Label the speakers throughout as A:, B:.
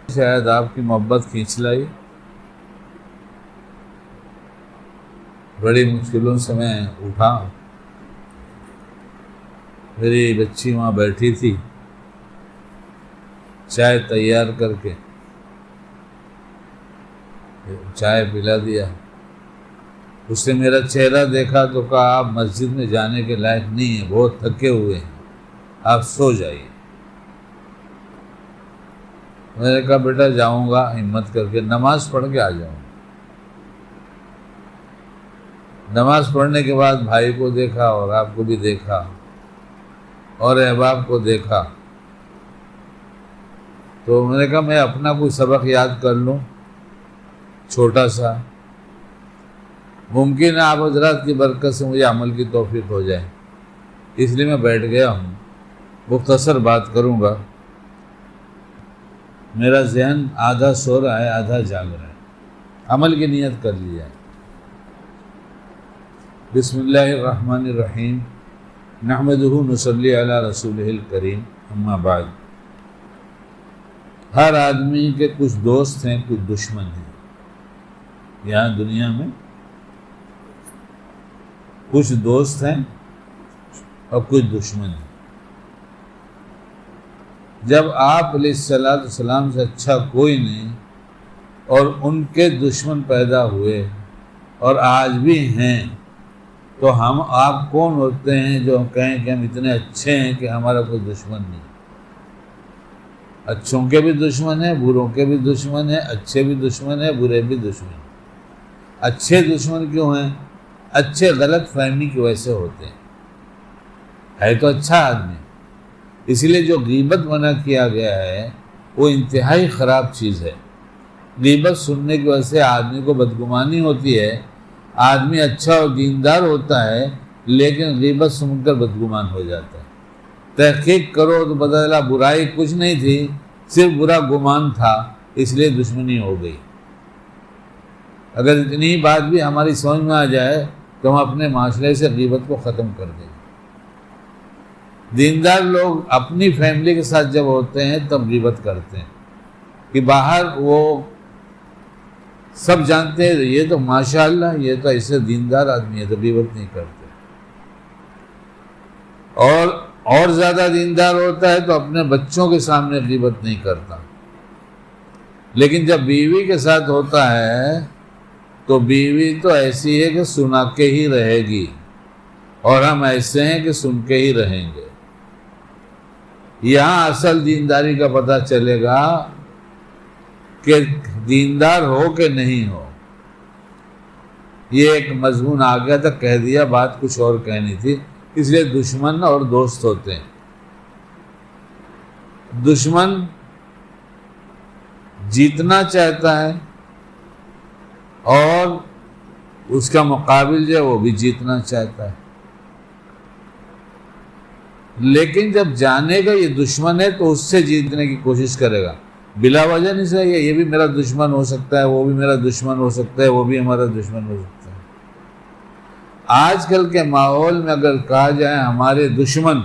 A: شاید آپ کی محبت کھینچ لائی. بڑی مشکلوں سے میں اٹھا. میری بچی وہاں بیٹھی تھی، چائے تیار کر کے چائے پلا دیا. اس نے میرا چہرہ دیکھا تو کہا آپ مسجد میں جانے کے لائق نہیں ہیں، بہت تھکے ہوئے ہیں، آپ سو جائیے. میں نے کہا بیٹا جاؤں گا ہمت کر کے، نماز پڑھ کے آ جاؤں. نماز پڑھنے کے بعد بھائی کو دیکھا اور آپ کو بھی دیکھا اور احباب کو دیکھا، تو میں نے کہا میں اپنا کوئی سبق یاد کر لوں چھوٹا سا، ممکن ہے آپ حضرات کی برکت سے مجھے عمل کی توفیق ہو جائے. اس لیے میں بیٹھ گیا ہوں، مختصر بات کروں گا. میرا ذہن آدھا سو رہا ہے آدھا جاگ رہا ہے، عمل کی نیت کر لی جائے. بسم اللہ الرحمن الرحیم، نحمدہ نصلی علی رسولہ الکریم، اما بعد. ہر آدمی کے کچھ دوست ہیں، کچھ دشمن ہیں. یہاں دنیا میں کچھ دوست ہیں اور کچھ دشمن ہیں. جب آپ علیہ السلام سے اچھا کوئی نہیں اور ان کے دشمن پیدا ہوئے اور آج بھی ہیں، تو ہم آپ کون ہوتے ہیں جو کہیں کہ ہم اتنے اچھے ہیں کہ ہمارا کوئی دشمن نہیں؟ اچھوں کے بھی دشمن ہیں، بروں کے بھی دشمن ہیں، اچھے بھی دشمن ہیں، برے بھی دشمن ہیں. اچھے دشمن کیوں ہیں؟ اچھے غلط فہمی کی وجہ سے ہوتے ہیں. ہے تو اچھا آدمی، اسی لیے جو غیبت منع کیا گیا ہے وہ انتہائی خراب چیز ہے. غیبت سننے کی وجہ سے آدمی کو بدگمانی ہوتی ہے. آدمی اچھا اور دیندار ہوتا ہے لیکن غیبت سن کر بدگمان ہو جاتا ہے. تحقیق کرو تو پتہ چلا برائی کچھ نہیں تھی، صرف برا گمان تھا، اس لیے دشمنی ہو گئی. اگر اتنی بات بھی ہماری سمجھ میں آ جائے تو ہم اپنے معاشرے سے غیبت کو ختم کر دیں. دیندار لوگ اپنی فیملی کے ساتھ جب ہوتے ہیں تب غیبت کرتے ہیں کہ باہر وہ سب جانتے ہیں یہ تو ماشاءاللہ یہ تو ایسے دیندار آدمی ہے، تو غیبت نہیں کرتے. اور زیادہ دیندار ہوتا ہے تو اپنے بچوں کے سامنے غیبت نہیں کرتا. لیکن جب بیوی کے ساتھ ہوتا ہے تو بیوی تو ایسی ہے کہ سنا کے ہی رہے گی، اور ہم ایسے ہیں کہ سن کے ہی رہیں گے. یہاں اصل دینداری کا پتہ چلے گا کہ دیندار ہو کہ نہیں ہو. یہ ایک مضمون آ گیا تھا، کہہ دیا، بات کچھ اور کہنی تھی. اس لیے دشمن اور دوست ہوتے ہیں. دشمن جیتنا چاہتا ہے اور اس کا مقابل جو ہے وہ بھی جیتنا چاہتا ہے، لیکن جب جانے گا یہ دشمن ہے تو اس سے جیتنے کی کوشش کرے گا. بلا وجہ نہیں سے یہ بھی میرا دشمن ہو سکتا ہے، وہ بھی میرا دشمن ہو سکتا ہے، وہ بھی ہمارا دشمن ہو سکتا ہے. آج کل کے ماحول میں اگر کہا جائے ہمارے دشمن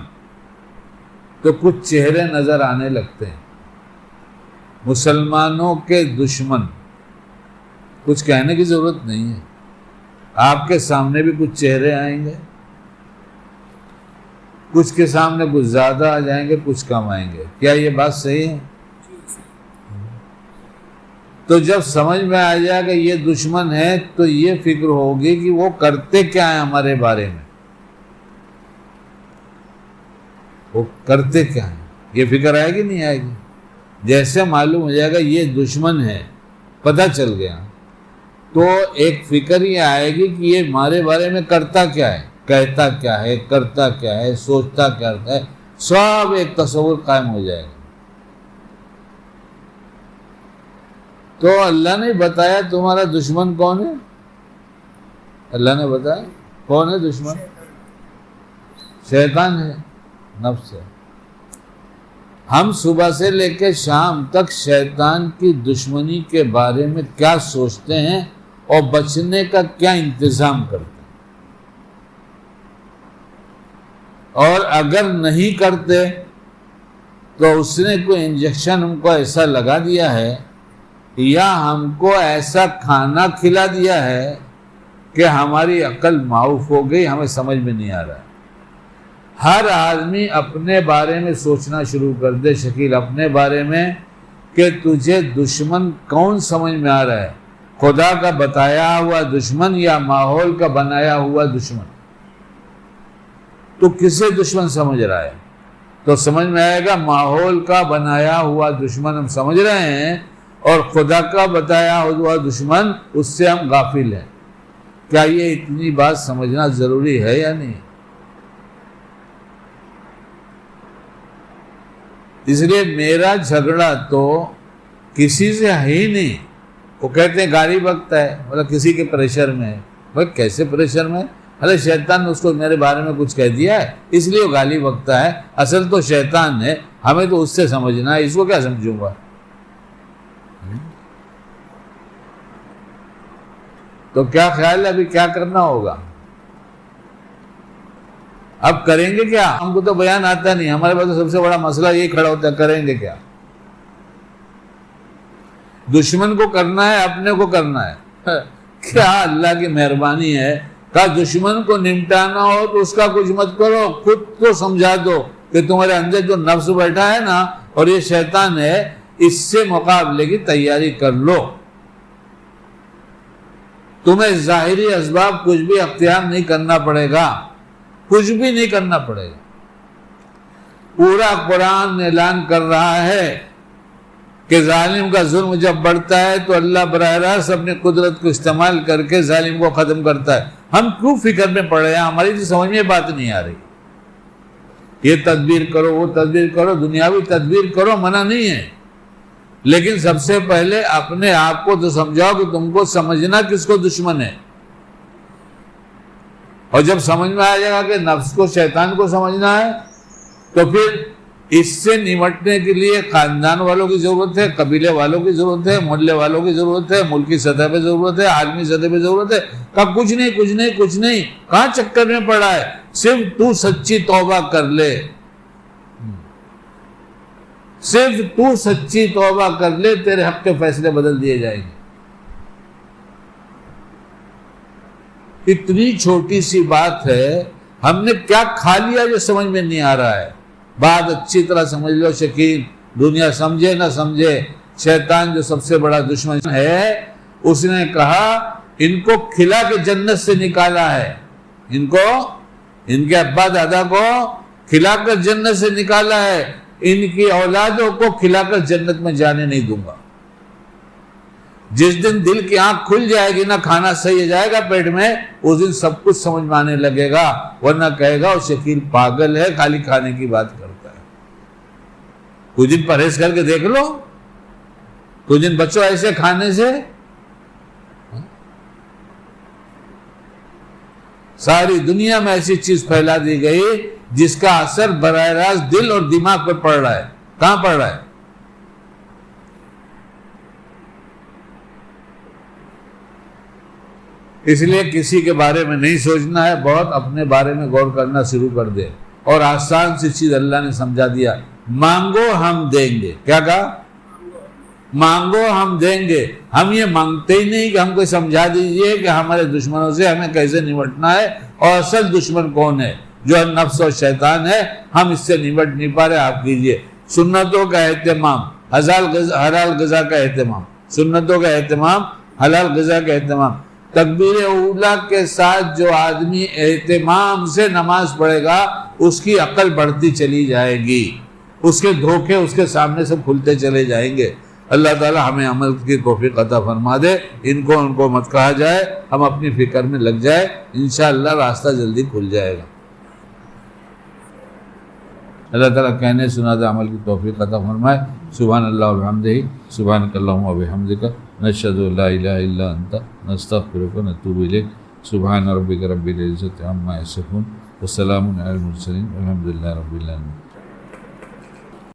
A: تو کچھ چہرے نظر آنے لگتے ہیں. مسلمانوں کے دشمن کچھ کہنے کی ضرورت نہیں ہے، آپ کے سامنے بھی کچھ چہرے آئیں گے، کچھ کے سامنے کچھ زیادہ آ جائیں گے، کچھ کم آئیں گے. کیا یہ بات صحیح ہے؟ تو جب سمجھ میں آ جائے کہ یہ دشمن ہے تو یہ فکر ہوگی کہ وہ کرتے کیا ہیں ہمارے بارے میں، وہ کرتے کیا ہیں، یہ فکر آئے گی نہیں آئے گی؟ جیسے معلوم ہو جائے گا یہ دشمن ہے، پتہ چل گیا، تو ایک فکر یہ آئے گی کہ یہ ہمارے بارے میں کرتا کیا ہے، کہتا کیا ہے، کرتا کیا ہے، سوچتا کیا ہے، سب ایک تصور قائم ہو جائے گا. تو اللہ نے بتایا تمہارا دشمن کون ہے. اللہ نے بتایا کون ہے دشمن؟ شیطان ہے، نفس ہے. ہم صبح سے لے کے شام تک شیطان کی دشمنی کے بارے میں کیا سوچتے ہیں اور بچنے کا کیا انتظام کرتے ہیں. اور اگر نہیں کرتے تو اس نے کوئی انجیکشن ہم کو ایسا لگا دیا ہے یا ہم کو ایسا کھانا کھلا دیا ہے کہ ہماری عقل معاف ہو گئی، ہمیں سمجھ میں نہیں آ رہا ہے۔ ہر آدمی اپنے بارے میں سوچنا شروع کر دے شکیل، اپنے بارے میں کہ تجھے دشمن کون سمجھ میں آ رہا ہے، خدا کا بتایا ہوا دشمن یا ماحول کا بنایا ہوا دشمن؟ تو کسے دشمن سمجھ رہا ہے؟ تو سمجھ میں آئے گا ماحول کا بنایا ہوا دشمن ہم سمجھ رہے ہیں، اور خدا کا بتایا ہوا دشمن اس سے ہم غافل ہیں۔ کیا یہ اتنی بات سمجھنا ضروری ہے یا نہیں؟ اس لیے میرا جھگڑا تو کسی سے ہے ہی نہیں۔ وہ کہتے ہیں گالی بکتا ہے، مطلب کسی کے پریشر میں ہے۔ بھائی کیسے پریشر میں؟ ارے شیطان نے اس کو میرے بارے میں کچھ کہہ دیا ہے اس لیے وہ گالی بکتا ہے، اصل تو شیطان ہے، ہمیں تو اس سے سمجھنا ہے، اس کو کیا سمجھوں گا؟ تو کیا خیال ہے ابھی کیا کرنا ہوگا؟ اب کریں گے کیا؟ ہم کو تو بیان آتا نہیں، ہمارے پاس تو سب سے بڑا مسئلہ یہ کھڑا ہوتا ہے، کریں گے کیا؟ دشمن کو کرنا ہے، اپنے کو کرنا ہے۔ کیا اللہ کی مہربانی ہے، کہا دشمن کو نمٹانا ہو تو اس کا کچھ مت کرو، خود تو سمجھا دو کہ تمہارے اندر جو نفس بیٹھا ہے نا اور یہ شیطان ہے، اس سے مقابلے کی تیاری کر لو۔ تمہیں ظاہری اسباب کچھ بھی اختیار نہیں کرنا پڑے گا، کچھ بھی نہیں کرنا پڑے گا۔ پورا قرآن اعلان کر رہا ہے کہ ظالم کا ظلم جب بڑھتا ہے تو اللہ براہ راست اپنی قدرت کو استعمال کر کے ظالم کو ختم کرتا ہے۔ ہم کیوں فکر میں پڑ رہے ہیں؟ ہماری تو سمجھ میں بات نہیں آ رہی۔ یہ تدبیر کرو، وہ تدبیر کرو، دنیاوی تدبیر کرو، منع نہیں ہے، لیکن سب سے پہلے اپنے آپ کو تو سمجھاؤ کہ تم کو سمجھنا کس کو دشمن ہے۔ اور جب سمجھ میں آ جائے گا کہ نفس کو، شیطان کو سمجھنا ہے، تو پھر اس سے نمٹنے کے لیے خاندان والوں کی ضرورت ہے، قبیلے والوں کی ضرورت ہے، محلے والوں کی ضرورت ہے، ملکی سطح پہ ضرورت ہے، عالمی سطح پہ ضرورت ہے۔ کہا کچھ نہیں کچھ نہیں کچھ نہیں، کہاں چکر میں پڑا ہے؟ صرف تو سچی توبہ کر لے، صرف تو سچی توبہ کر لے، تیرے حق کے فیصلے بدل دیے جائیں گے۔ اتنی چھوٹی سی بات ہے، ہم نے کیا کھا لیا جو سمجھ میں نہیں آ رہا ہے؟ بات اچھی طرح سمجھ لو شکیل، دنیا سمجھے نہ سمجھے، شیطان جو سب سے بڑا دشمن ہے، اس نے کہا ان کو کھلا کے جنت سے نکالا ہے، ان کو، ان کے ابا دادا کو کھلا کر جنت سے نکالا ہے، ان کی اولادوں کو کھلا کر جنت میں جانے نہیں دوں گا۔ جس دن دل کی آنکھ کھل جائے گی نا، کھانا صحیح جائے گا پیٹ میں، اس دن سب کچھ سمجھ میں آنے لگے گا، ورنہ کہے گا وہ شکیل پاگل ہے، خالی کھانے کی بات کرتا ہے۔ کچھ دن پرہیز کر کے دیکھ لو، کچھ دن بچوں ایسے کھانے سے۔ ساری دنیا میں ایسی چیز پھیلا دی گئی جس کا اثر براہ راست دل اور دماغ پر پڑ رہا ہے۔ کہاں پڑ رہا ہے؟ اس لیے کسی کے بارے میں نہیں سوچنا ہے، بہت اپنے بارے میں غور کرنا شروع کر دے۔ اور آسان سی چیز اللہ نے سمجھا دیا، مانگو ہم دیں گے۔ کیا کہا؟ مانگو ہم دیں گے۔ ہم یہ مانگتے ہی نہیں کہ ہم کو سمجھا دیجئے کہ ہمارے دشمنوں سے ہمیں کیسے نمٹنا ہے، اور اصل دشمن کون ہے، جو نفس اور شیطان ہے، ہم اس سے نمٹ نہیں پا رہے، آپ کیجئے۔ سنتوں کا اہتمام، حلال غذا کا اہتمام، سنتوں کا اہتمام، حلال غذا کا اہتمام۔ تکبیر اولا کے ساتھ جو آدمی اہتمام سے نماز پڑھے گا، اس کی عقل بڑھتی چلی جائے گی، اس کے دھوکے اس کے سامنے سے کھلتے چلے جائیں گے۔ اللہ تعالی ہمیں عمل کی توفیق عطا فرما دے۔ ان کو مت کہا جائے، ہم اپنی فکر میں لگ جائے، انشاءاللہ راستہ جلدی کھل جائے گا۔ اللہ تعالیٰ کہنے سناتے عمل کی توفیق عطا فرمائے۔ سبحان اللہ والحمدہ، سبحانک اللہم وبحمدک، نشہد ان لا الہ الا انت، نستغفرک ونتوب الیک۔ سبحان ربک رب العزۃ عما یصفون، وسلام علی المرسلین، والحمد للہ رب العالمین۔